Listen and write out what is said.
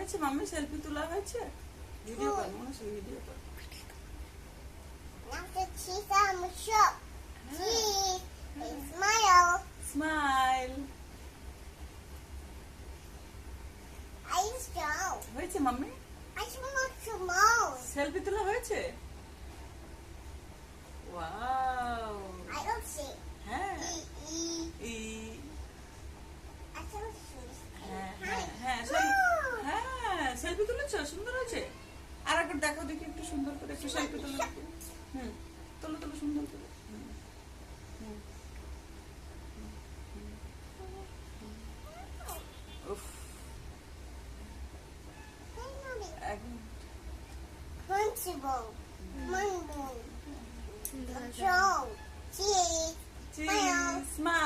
হয়েছে mummy? Selfie তোলা হয়েছে? ভিডিও কর, মনে হচ্ছে ভিডিও কর। Now the cheese on the shop. Cheese. Smile. Smile. I just go. হয়েছে mummy? I just want to more. Selfie তোলা হয়েছে? ওয়াও। I don't see. হ্যাঁ। E. E. I don't see. হ্যাঁ Hi. হ্যাঁ হ্যাঁ, সেলফি তুলেছো? সুন্দর হয়েছে। আর একবার দেখো দেখি একটু সুন্দর করে একটু সেলফি তুলে দেখি। তোলো তোলো সুন্দর করে। উফ, Hey, mommy. একদম। Principal. Mango. Joe. Cheese. Cheese, smile.